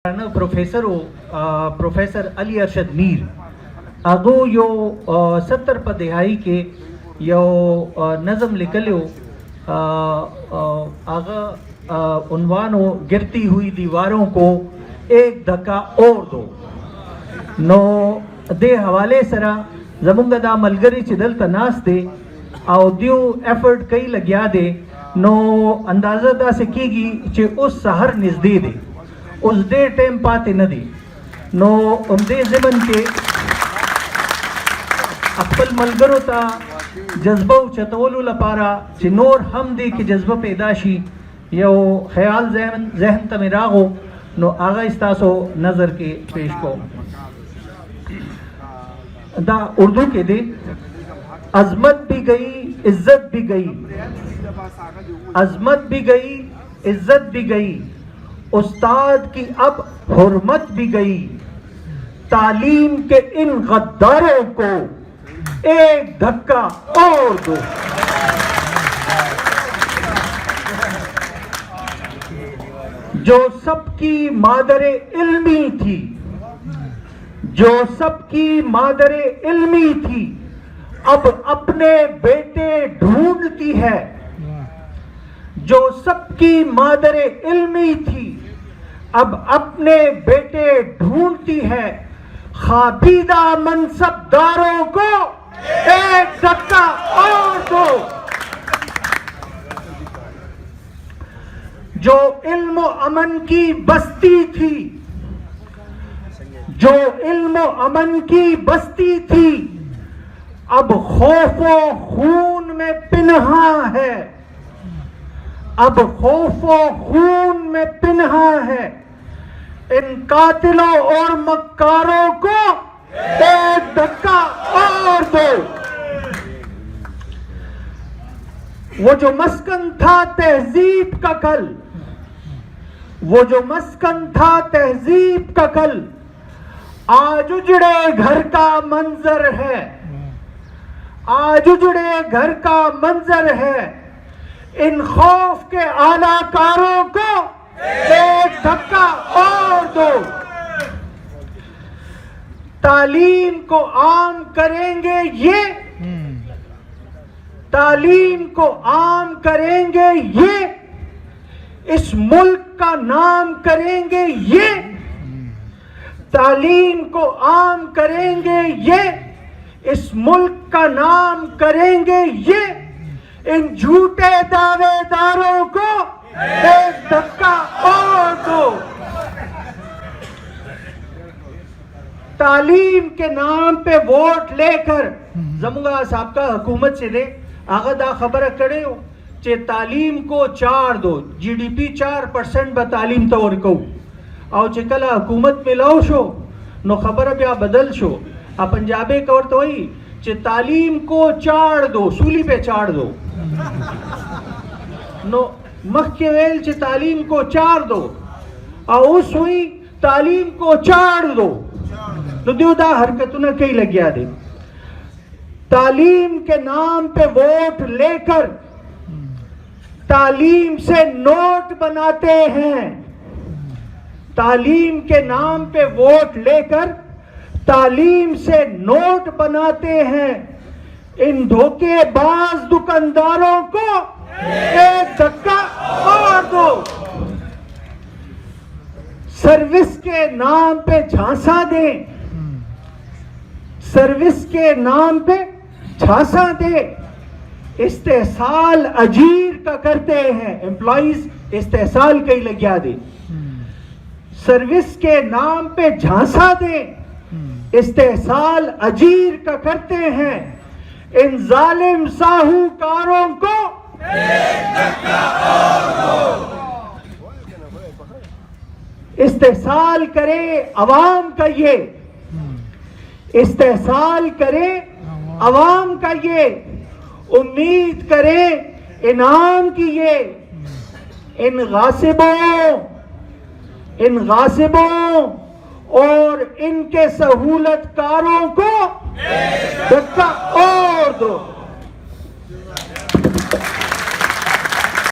Professor Ali Arshad Mir अगो यो 70 पर दिहाई के यो नज़म लिखलियो आगा उन्वान हो गिरती हुई दीवारों को एक धक्का और दो नो दे हवाले सरा जमुंगा दा मलगरी चिदल तनास दे आओ दियो एफर्ट कई लग्या दे नो अंदाज़ा दा से कीगी चे उस सहर निजदी दे उस दे टेम पाते नदी नो उमदे ज़िमन के अक्पल मलगरो ता जज्बो चतोलु लपारा चिनोर हम दे के जज्बा पैदाशी यो ख्याल जहन तमिरागो नो आगा इस्तासो नज़र के पेश को दा उर्दू के दे अजमत भी गई इज्जत भी गई, अजमत भी गई इज्जत भी गई, उस्ताद की अब हुर्मत भी गई, तालीम के इन गद्दारों को एक धक्का और दो। जो सबकी मादरे इल्मी थी, जो सबकी मादरे इल्मी थी, अब अपने बेटे ढूंढती है। जो सबकी मादरे इल्मी थी, अब अपने बेटे ढूंढती है। खाबीदा मनसबदारों को एक धक्का और दो। जो इल्म अमन की बस्ती थी, जो इल्म अमन की बस्ती थी, अब खौफो खून में पिन्हा है, अब खौफो खून में पिन्हा है। इन कातिलों और मक्कारों को एक धक्का और दो। वो जो मस्कन था तहजीब का कल, वो जो मस्कन था तहजीब का कल, आज उजड़े घर का मंजर है, आज उजड़े घर का मंजर है। इन खौफ के आलाकारों को एक धक्का और दो। तालीम को आम करेंगे ये, तालीम को आम करेंगे ये, इस मुल्क का नाम करेंगे ये, तालीम को आम करेंगे ये, इस मुल्क का नाम करेंगे ये। इन झूठे दावेदारों को एक धक्का और दो। तालीम के नाम पे वोट लेकर जमुगा साहब का हुकूमत से दे आगदा खबर करे हो चे तालीम को 4 दो, GDP 4% ब तालीम तो को और चिकला हुकूमत में लाओ शो नो खबर ब्या बदल शो आ पंजाबे कवर तो ही चे तालीम को 4 दो, सूली पे 4 दो नो मक्के वेल चे तालीम को 4 दो और उस हुई तालीम को 4 दो तो दिवदा हरकतों ने कई लग गया दे। तालीम के नाम पे वोट लेकर तालीम से नोट बनाते हैं, तालीम के नाम पे वोट लेकर तालीम से नोट बनाते हैं। इन धोखेबाज दुकानदारों को एक धक्का और दो। सर्विस के नाम पे झांसा दें, सर्विस के नाम पे झांसा दे। इस्तेहसाल अजीर का करते हैं, एम्प्लॉइज इस्तेहसाल कई लग्या दे। सर्विस के नाम पे झांसा दे, इस्तेहसाल अजीर का करते हैं। इन जालिम साहूकारों को एक धक्का और दो। इस्तेहसाल करे अवाम का ये, इस्तेहसाल करे अवाम का ये, उम्मीद करे इनाम की ये। इन गासिबों और इनके सहूलतकारों को धक्का और दो।